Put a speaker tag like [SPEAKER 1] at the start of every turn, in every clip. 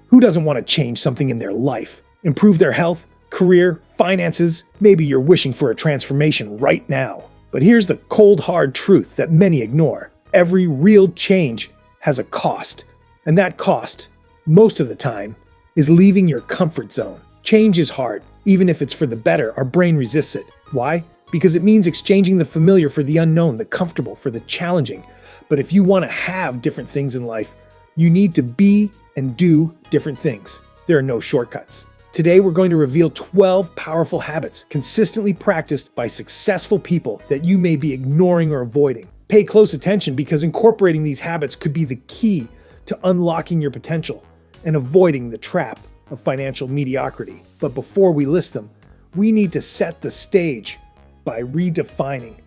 [SPEAKER 1] Who doesn't want to change something in their life? Improve their health, career, finances? Maybe you're wishing for a transformation right now. But here's the cold hard truth that many ignore. Every real change has a cost. And that cost, most of the time, is leaving your comfort zone. Change is hard. Even if it's for the better, our brain resists it. Why? Because it means exchanging the familiar for the unknown, the comfortable for the challenging. But if you want to have different things in life, you need to be and do different things. There are no shortcuts. Today, we're going to reveal 12 powerful habits consistently practiced by successful people that you may be ignoring or avoiding. Pay close attention because incorporating these habits could be the key to unlocking your potential and avoiding the trap of financial mediocrity. But before we list them, we need to set the stage by redefining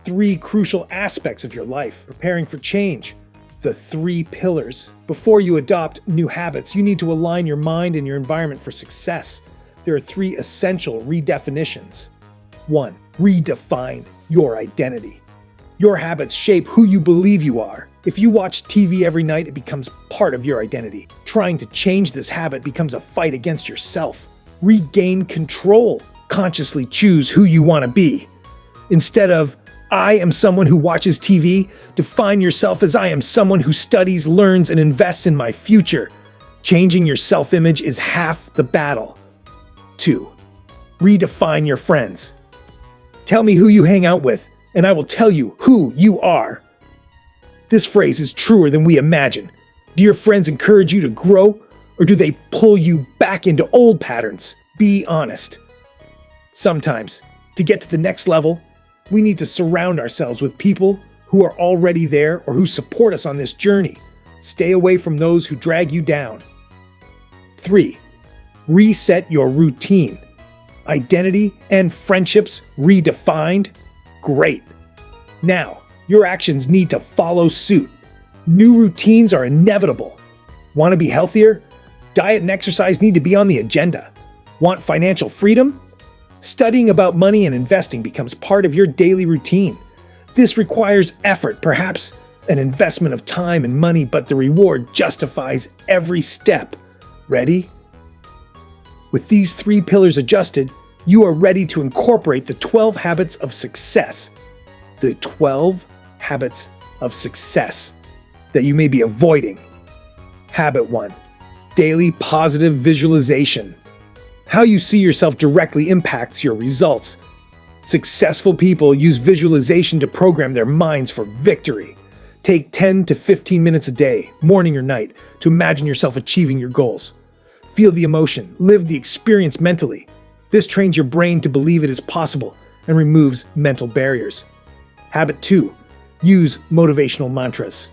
[SPEAKER 1] 3 crucial aspects of your life, preparing for change, the 3 pillars. Before you adopt new habits, you need to align your mind and your environment for success. There are 3 essential redefinitions. 1. Redefine your identity. Your habits shape who you believe you are. If you watch TV every night, it becomes part of your identity. Trying to change this habit becomes a fight against yourself. Regain control. Consciously choose who you want to be. Instead of, I am someone who watches TV, define yourself as I am someone who studies, learns, and invests in my future. Changing your self-image is half the battle. 2. Redefine your friends. Tell me who you hang out with, and I will tell you who you are. This phrase is truer than we imagine. Do your friends encourage you to grow, or do they pull you back into old patterns? Be honest. Sometimes, to get to the next level, we need to surround ourselves with people who are already there or who support us on this journey. Stay away from those who drag you down. 3. Reset your routine. Identity and friendships redefined? Great. Now, your actions need to follow suit. New routines are inevitable. Want to be healthier? Diet and exercise need to be on the agenda. Want financial freedom? Studying about money and investing becomes part of your daily routine. This requires effort, perhaps an investment of time and money, but the reward justifies every step. Ready? With these 3 pillars adjusted, you are ready to incorporate the 12 habits of success. The 12 habits of success that you may be avoiding. Habit 1. Daily positive visualization. How you see yourself directly impacts your results. Successful people use visualization to program their minds for victory. Take 10 to 15 minutes a day, morning or night, to imagine yourself achieving your goals. Feel the emotion, live the experience mentally. This trains your brain to believe it is possible and removes mental barriers. Habit 2. Use motivational mantras.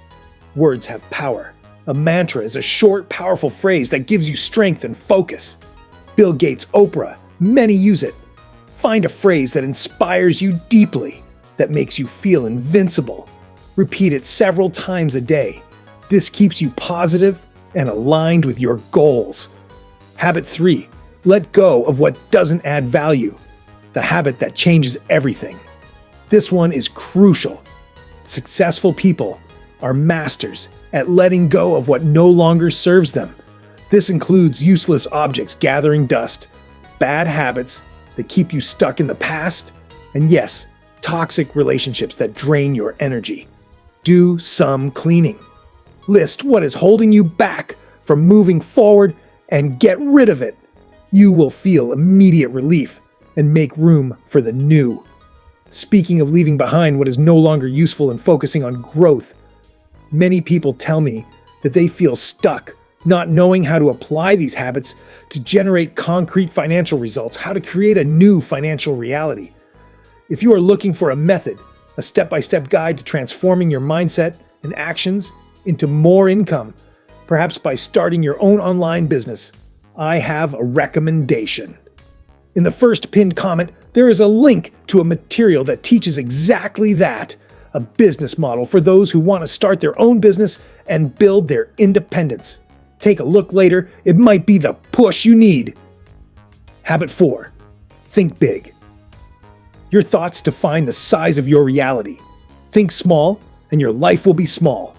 [SPEAKER 1] Words have power. A mantra is a short, powerful phrase that gives you strength and focus. Bill Gates, Oprah, many use it. Find a phrase that inspires you deeply, that makes you feel invincible. Repeat it several times a day. This keeps you positive and aligned with your goals. Habit 3. Let go of what doesn't add value. The habit that changes everything. This one is crucial. Successful people are masters at letting go of what no longer serves them. This includes useless objects gathering dust, bad habits that keep you stuck in the past, and yes, toxic relationships that drain your energy. Do some cleaning. List what is holding you back from moving forward and get rid of it. You will feel immediate relief and make room for the new. Speaking of leaving behind what is no longer useful and focusing on growth, many people tell me that they feel stuck, not knowing how to apply these habits to generate concrete financial results, how to create a new financial reality. If you are looking for a method, a step-by-step guide to transforming your mindset and actions into more income, perhaps by starting your own online business, I have a recommendation. In the first pinned comment, there is a link to a material that teaches exactly that, a business model for those who want to start their own business and build their independence. Take a look later, it might be the push you need. Habit 4. Think big. Your thoughts define the size of your reality. Think small, and your life will be small.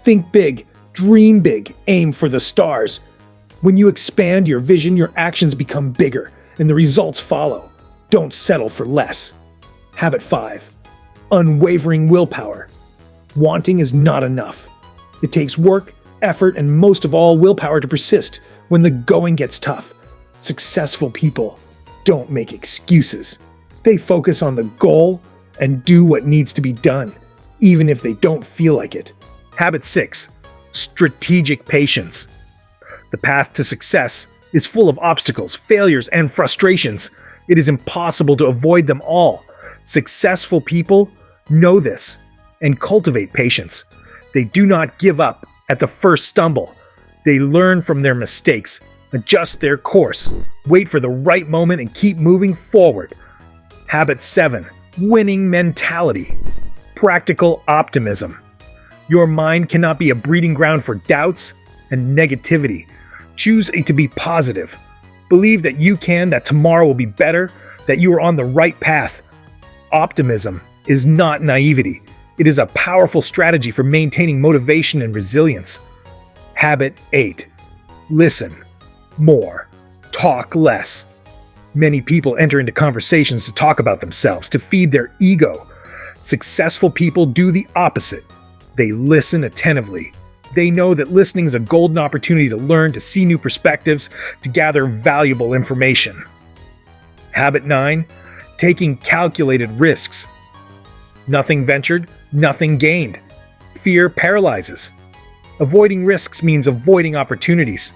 [SPEAKER 1] Think big, dream big, aim for the stars. When you expand your vision, your actions become bigger, and the results follow. Don't settle for less. Habit 5. Unwavering willpower. Wanting is not enough. It takes work, effort, and most of all, willpower to persist when the going gets tough. Successful people don't make excuses. They focus on the goal and do what needs to be done, even if they don't feel like it. Habit 6. Strategic patience. The path to success is full of obstacles, failures, and frustrations. It is impossible to avoid them all. Successful people know this and cultivate patience. They do not give up at the first stumble. They learn from their mistakes, adjust their course, wait for the right moment, and keep moving forward. Habit 7. Winning mentality. Practical optimism. Your mind cannot be a breeding ground for doubts and negativity. Choose to be positive. Believe that you can, that tomorrow will be better, that you are on the right path. Optimism is not naivety. It is a powerful strategy for maintaining motivation and resilience. Habit 8. Listen more. Talk less. Many people enter into conversations to talk about themselves, to feed their ego. Successful people do the opposite. They listen attentively. They know that listening is a golden opportunity to learn, to see new perspectives, to gather valuable information. Habit 9. Taking calculated risks. Nothing ventured, nothing gained. Fear paralyzes. Avoiding risks means avoiding opportunities.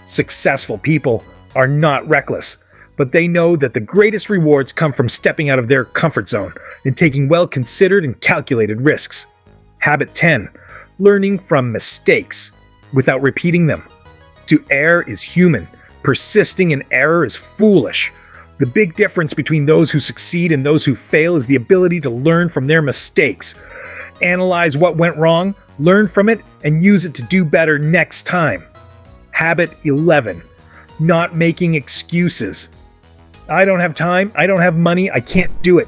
[SPEAKER 1] Successful people are not reckless, but they know that the greatest rewards come from stepping out of their comfort zone and taking well-considered and calculated risks. Habit 10. Learning from mistakes without repeating them. To err is human. Persisting in error is foolish. The big difference between those who succeed and those who fail is the ability to learn from their mistakes. Analyze what went wrong, learn from it, and use it to do better next time. Habit 11. Not making excuses. I don't have time, I don't have money, I can't do it.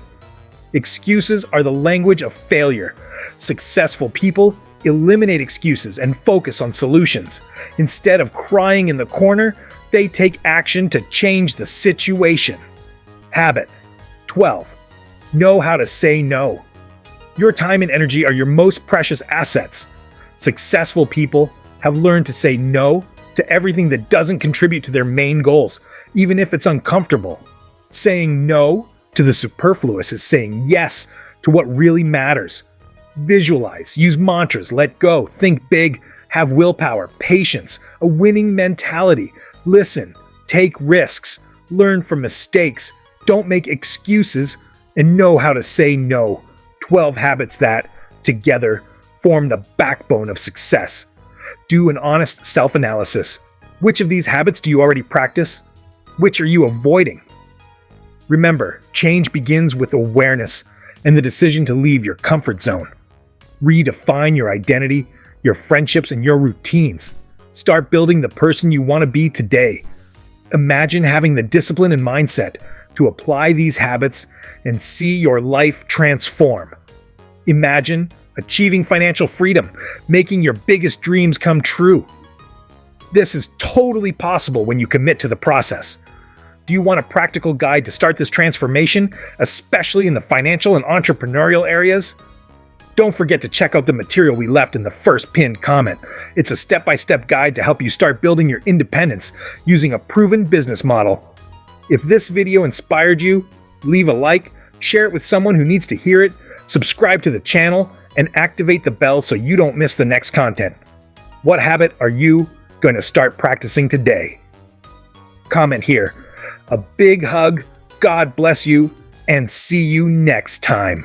[SPEAKER 1] Excuses are the language of failure. Successful people eliminate excuses and focus on solutions. Instead of crying in the corner, they take action to change the situation. Habit 12. Know how to say no. Your time and energy are your most precious assets. Successful people have learned to say no to everything that doesn't contribute to their main goals, even if it's uncomfortable. Saying no to the superfluous is saying yes to what really matters. Visualize, use mantras, let go, think big, have willpower, patience, a winning mentality. Listen, take risks, learn from mistakes, don't make excuses, and know how to say no. 12 habits that, together, form the backbone of success. Do an honest self-analysis. Which of these habits do you already practice? Which are you avoiding? Remember, change begins with awareness and the decision to leave your comfort zone. Redefine your identity, your friendships, and your routines. Start building the person you want to be today. Imagine having the discipline and mindset to apply these habits and see your life transform. Imagine achieving financial freedom, making your biggest dreams come true. This is totally possible when you commit to the process. Do you want a practical guide to start this transformation, especially in the financial and entrepreneurial areas? Don't forget to check out the material we left in the first pinned comment. It's a step-by-step guide to help you start building your independence using a proven business model. If this video inspired you, leave a like, share it with someone who needs to hear it, subscribe to the channel, and activate the bell so you don't miss the next content. What habit are you going to start practicing today? Comment here. A big hug, God bless you, and see you next time.